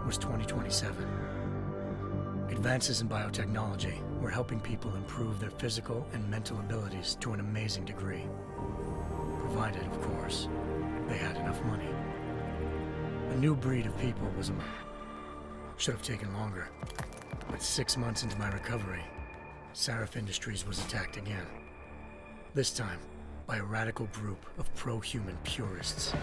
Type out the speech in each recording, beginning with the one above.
was 2027. Advances in biotechnology were helping people improve their physical and mental abilities to an amazing degree. Provided, of course, they had enough money. A new breed of people was among. Should have taken longer, but 6 months into my recovery, Sarif Industries was attacked again. This time, by a radical group of pro-human purists.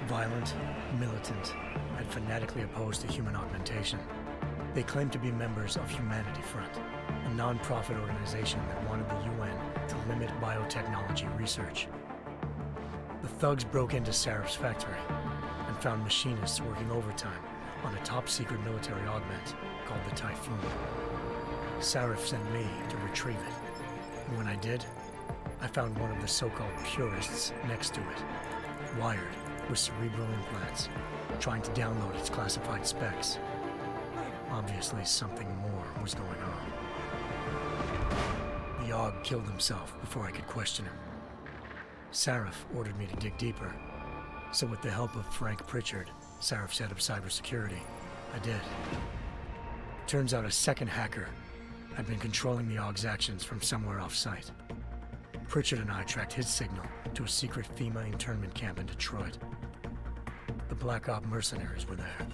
Violent, militant, and fanatically opposed to human augmentation. They claimed to be members of Humanity Front, a non-profit organization that wanted the UN to limit biotechnology research. The thugs broke into Sarif's factory and found machinists working overtime on a top-secret military augment called the Typhoon. Sarif sent me to retrieve it, and when I did, I found one of the so-called purists next to it, wired with cerebral implants, trying to download its classified specs. Obviously, something more was going on. The Aug killed himself before I could question him. Sarif ordered me to dig deeper, so with the help of Frank Pritchard, Sarif's head of cybersecurity, I did. Turns out a second hacker had been controlling the Aug's actions from somewhere off-site. Pritchard and I tracked his signal to a secret FEMA internment camp in Detroit. The Black Op mercenaries were there.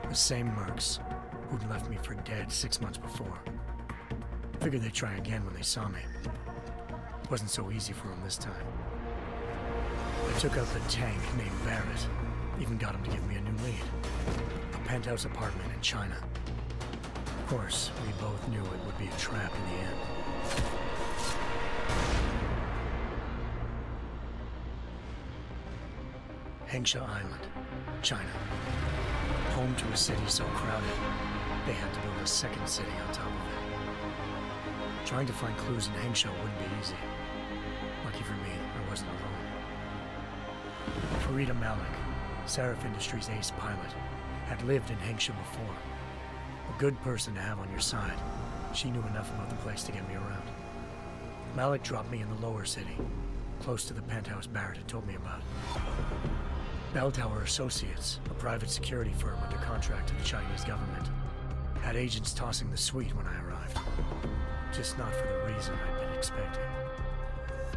The same mercs who'd left me for dead 6 months before. Figured they'd try again when they saw me. It wasn't so easy for them this time. I took out the tank named Barrett, even got him to give me a new lead. A penthouse apartment in China. Of course, we both knew it would be a trap in the end. Hengsha Island, China. Home to a city so crowded, they had to build a second city on top of it. Trying to find clues in Hengsha wouldn't be easy. Lucky for me, I wasn't alone. Farida Malik, Sarif Industries' ace pilot, had lived in Hengsha before. A good person to have on your side. She knew enough about the place to get me around. Malik dropped me in the lower city, close to the penthouse Barrett had told me about. Bell Tower Associates, a private security firm under contract to the Chinese government, had agents tossing the suite when I arrived. Just not for the reason I'd been expecting.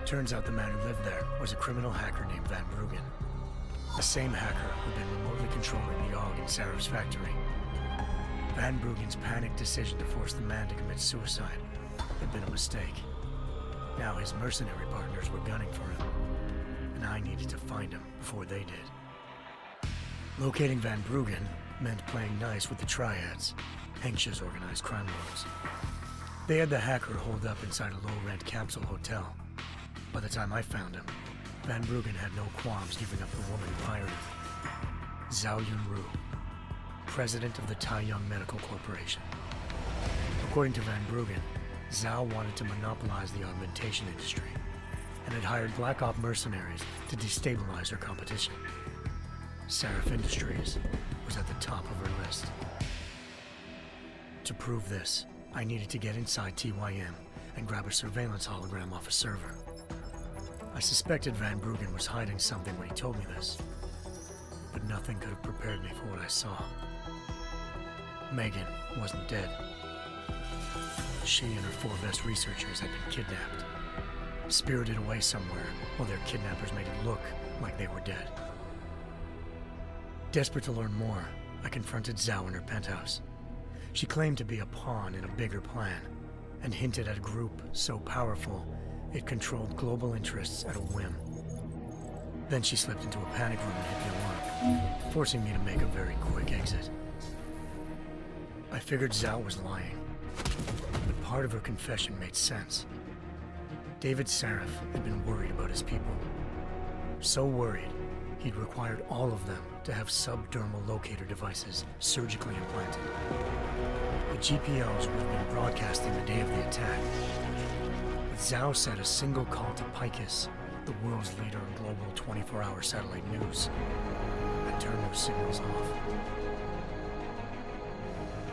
Turns out the man who lived there was a criminal hacker named Van Bruggen. The same hacker who'd been remotely controlling the Aug in Sarif's factory. Van Bruggen's panicked decision to force the man to commit suicide had been a mistake. Now his mercenary partners were gunning for him, and I needed to find him before they did. Locating Van Bruggen meant playing nice with the Triads, Hengsha's organized crime lords. They had the hacker holed up inside a low-rent capsule hotel. By the time I found him, Van Bruggen had no qualms giving up the woman who hired him. Zhao Yunru, president of the Taiyang Medical Corporation. According to Van Bruggen, Zhao wanted to monopolize the augmentation industry and had hired Black Op mercenaries to destabilize her competition. Sarif Industries was at the top of her list. To prove this, I needed to get inside TYM and grab a surveillance hologram off a server. I suspected Van Bruggen was hiding something when he told me this, but nothing could have prepared me for what I saw. Megan wasn't dead. She and her 4 best researchers had been kidnapped, spirited away somewhere while their kidnappers made it look like they were dead. Desperate to learn more, I confronted Zhao in her penthouse. She claimed to be a pawn in a bigger plan, and hinted at a group so powerful it controlled global interests at a whim. Then she slipped into a panic room and hit the alarm, forcing me to make a very quick exit. I figured Zhao was lying, but part of her confession made sense. David Sarif had been worried about his people. So worried, he'd required all of them to have subdermal locator devices surgically implanted. The GPOs would have been broadcasting the day of the attack. But Zhao said a single call to Picus, the world's leader in global 24-hour satellite news, had turned those signals off.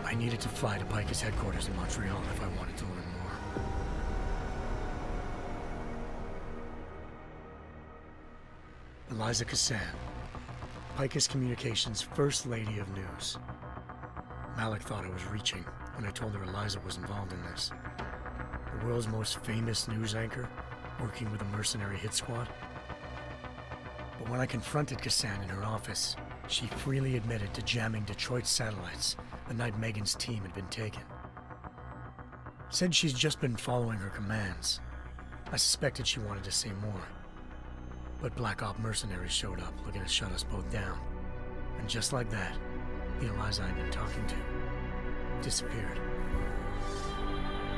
I needed to fly to Picus headquarters in Montreal if I wanted to learn more. Eliza Cassan, Picus Communications' First Lady of News. Malik thought I was reaching when I told her Eliza was involved in this. The world's most famous news anchor, working with a mercenary hit squad. But when I confronted Kassan in her office, she freely admitted to jamming Detroit satellites the night Megan's team had been taken. Said she's just been following her commands. I suspected she wanted to say more. But Black Op mercenaries showed up looking to shut us both down. And just like that, the Eliza I'd been talking to disappeared.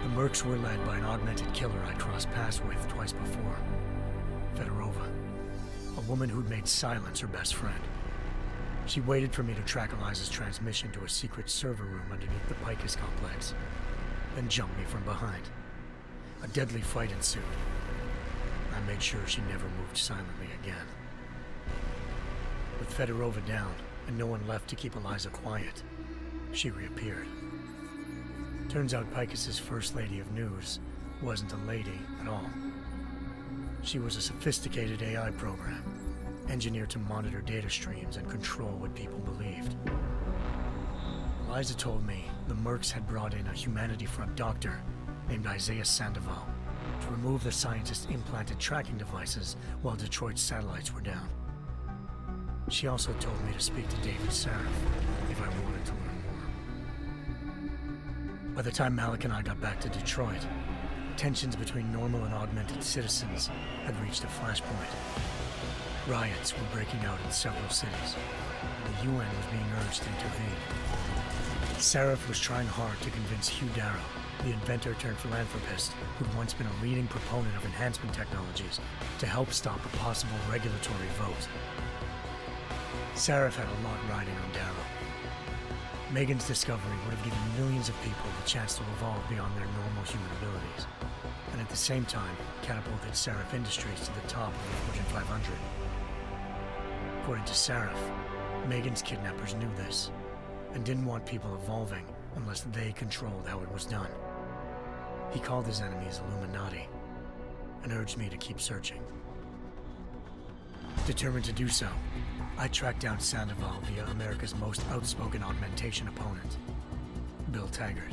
The Mercs were led by an augmented killer I crossed paths with twice before, Fedorova, a woman who'd made silence her best friend. She waited for me to track Eliza's transmission to a secret server room underneath the Picus complex, then jumped me from behind. A deadly fight ensued. I made sure she never moved silently again. With Fedorova down and no one left to keep Eliza quiet, she reappeared. Turns out Picus's First Lady of News wasn't a lady at all. She was a sophisticated AI program, engineered to monitor data streams and control what people believed. Eliza told me the Mercs had brought in a Humanity Front doctor named Isaiah Sandoval to remove the scientist's implanted tracking devices while Detroit's satellites were down. She also told me to speak to David Sarif if I wanted to learn more. By the time Malik and I got back to Detroit, tensions between normal and augmented citizens had reached a flashpoint. Riots were breaking out in several cities, and the UN was being urged to intervene. Sarif was trying hard to convince Hugh Darrow, the inventor-turned-philanthropist who'd once been a leading proponent of enhancement technologies, to help stop a possible regulatory vote. Sarif had a lot riding on Darrow. Megan's discovery would have given millions of people the chance to evolve beyond their normal human abilities, and at the same time catapulted Sarif Industries to the top of the Fortune 500. According to Sarif, Megan's kidnappers knew this, and didn't want people evolving unless they controlled how it was done. He called his enemies Illuminati, and urged me to keep searching. Determined to do so, I tracked down Sandoval via America's most outspoken augmentation opponent, Bill Taggart,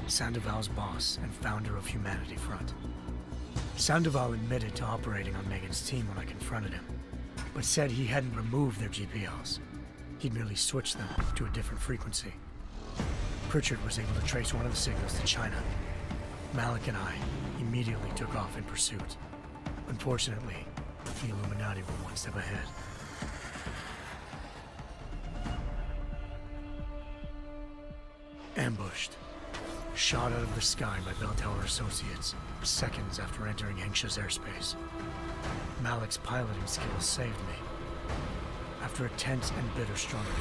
Sandoval's boss and founder of Humanity Front. Sandoval admitted to operating on Megan's team when I confronted him, but said he hadn't removed their GPLs. He'd merely switched them to a different frequency. Pritchard was able to trace one of the signals to China. Malik and I immediately took off in pursuit. Unfortunately, the Illuminati were one step ahead. Ambushed. Shot out of the sky by Bell Tower Associates, seconds after entering Hengsha's airspace. Malik's piloting skills saved me. After a tense and bitter struggle,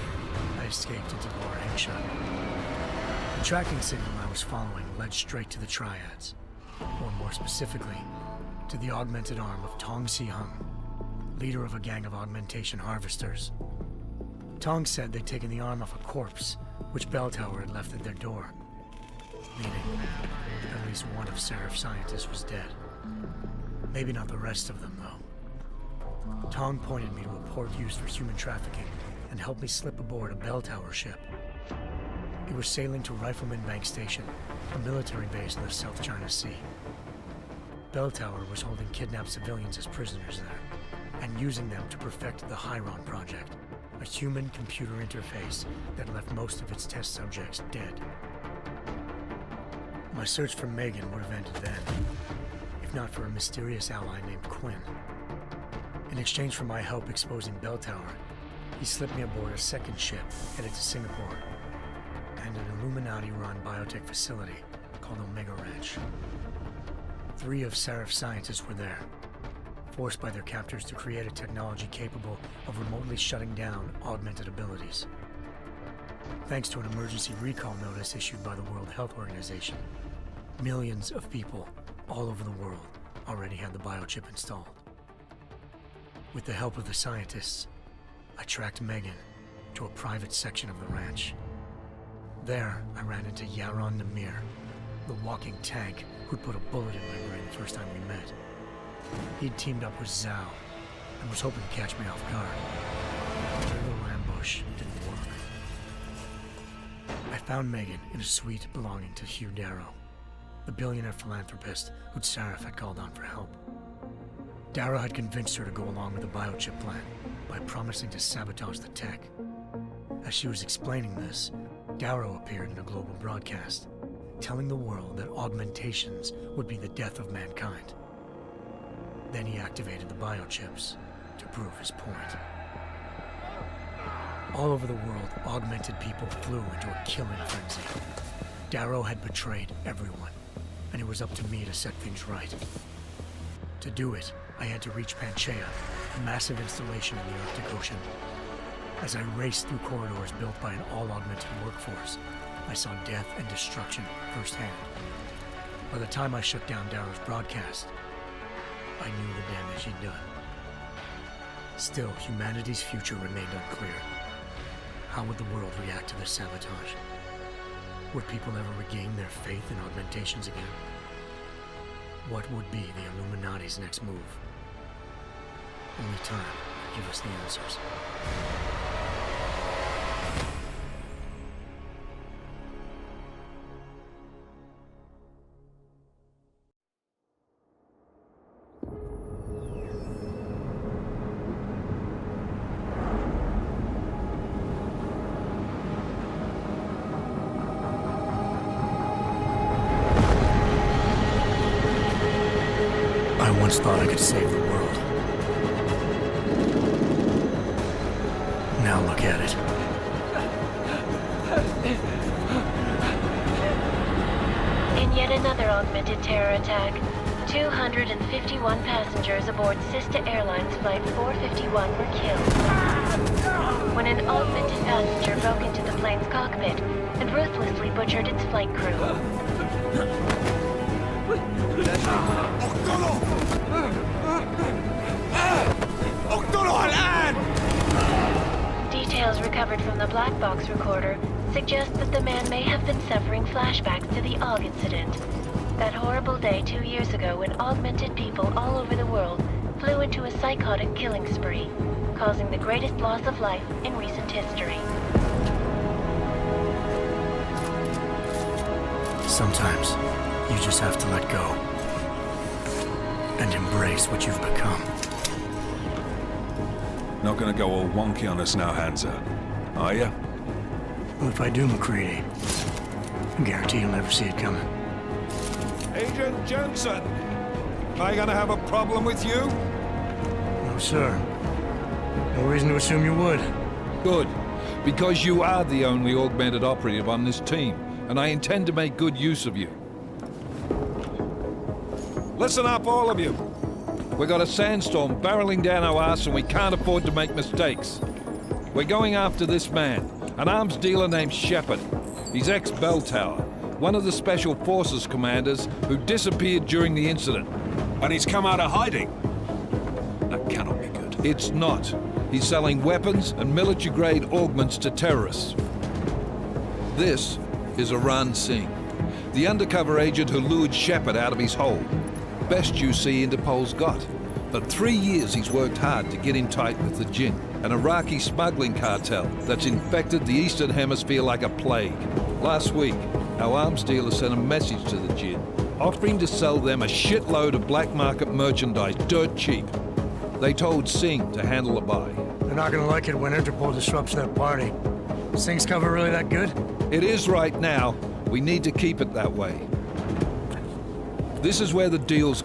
I escaped into Lower Hengsha. The tracking signal I was following led straight to the Triads, or more specifically, to the augmented arm of Tong Si-hung, leader of a gang of augmentation harvesters. Tong said they'd taken the arm off a corpse, which Bell Tower had left at their door, meaning at least one of Sarif's scientists was dead. Maybe not the rest of them, though. Tong pointed me to a port used for human trafficking and helped me slip aboard a Bell Tower ship. It was sailing to Rifleman Bank Station, a military base in the South China Sea. Bell Tower was holding kidnapped civilians as prisoners there, and using them to perfect the Hyron Project, a human-computer interface that left most of its test subjects dead. My search for Megan would have ended then, if not for a mysterious ally named Quinn. In exchange for my help exposing Bell Tower, he slipped me aboard a second ship headed to Singapore, and an Illuminati-run biotech facility called Omega Ranch. 3 of Sarif's scientists were there, forced by their captors to create a technology capable of remotely shutting down augmented abilities. Thanks to an emergency recall notice issued by the World Health Organization, millions of people all over the world already had the biochip installed. With the help of the scientists, I tracked Megan to a private section of the ranch. There, I ran into Yaron Namir, the walking tank who'd put a bullet in my brain the first time we met. He'd teamed up with Zhao and was hoping to catch me off guard. After a little push didn't work. I found Megan in a suite belonging to Hugh Darrow, the billionaire philanthropist who'd Sarif had called on for help. Darrow had convinced her to go along with the biochip plan by promising to sabotage the tech. As she was explaining this, Darrow appeared in a global broadcast, telling the world that augmentations would be the death of mankind. Then he activated the biochips to prove his point. All over the world, augmented people flew into a killing frenzy. Darrow had betrayed everyone, and it was up to me to set things right. To do it, I had to reach Panchaea, a massive installation in the Arctic Ocean. As I raced through corridors built by an all-augmented workforce, I saw death and destruction firsthand. By the time I shut down Darrow's broadcast, I knew the damage he'd done. Still, humanity's future remained unclear. How would the world react to this sabotage? Would people ever regain their faith in augmentations again? What would be the Illuminati's next move? Only time will give us the answers. I once thought I could save the world. Now look at it. In yet another augmented terror attack, 251 passengers aboard Sister Airlines Flight 451 were killed when an augmented passenger broke into the plane's cockpit and ruthlessly butchered its flight crew. Details recovered from the black box recorder suggest that the man may have been suffering flashbacks to the AUG incident. That horrible day 2 years ago when augmented people all over the world flew into a psychotic killing spree, causing the greatest loss of life in recent history. Sometimes, you just have to let go and embrace what you've become. Not gonna go all wonky on us now, Hansa, are you? Well, if I do, McCready, I guarantee you'll never see it coming. Agent Jensen, am I gonna have a problem with you? No, sir. No reason to assume you would. Good, because you are the only augmented operative on this team, and I intend to make good use of you. Listen up, all of you. We got a sandstorm barreling down our arse and we can't afford to make mistakes. We're going after this man, an arms dealer named Shepard. He's ex-Bell Tower, one of the Special Forces commanders who disappeared during the incident. And he's come out of hiding. That cannot be good. It's not. He's selling weapons and military-grade augments to terrorists. This is Aran Singh, the undercover agent who lured Shepard out of his hole. Best you see Interpol's got. But 3 years he's worked hard to get in tight with the Jinn, an Iraqi smuggling cartel that's infected the Eastern Hemisphere like a plague. Last week, our arms dealer sent a message to the Jinn, offering to sell them a shitload of black market merchandise dirt cheap. They told Singh to handle the buy. They're not gonna like it when Interpol disrupts their party. Is Singh's cover really that good? It is right now. We need to keep it that way. This is where the deal's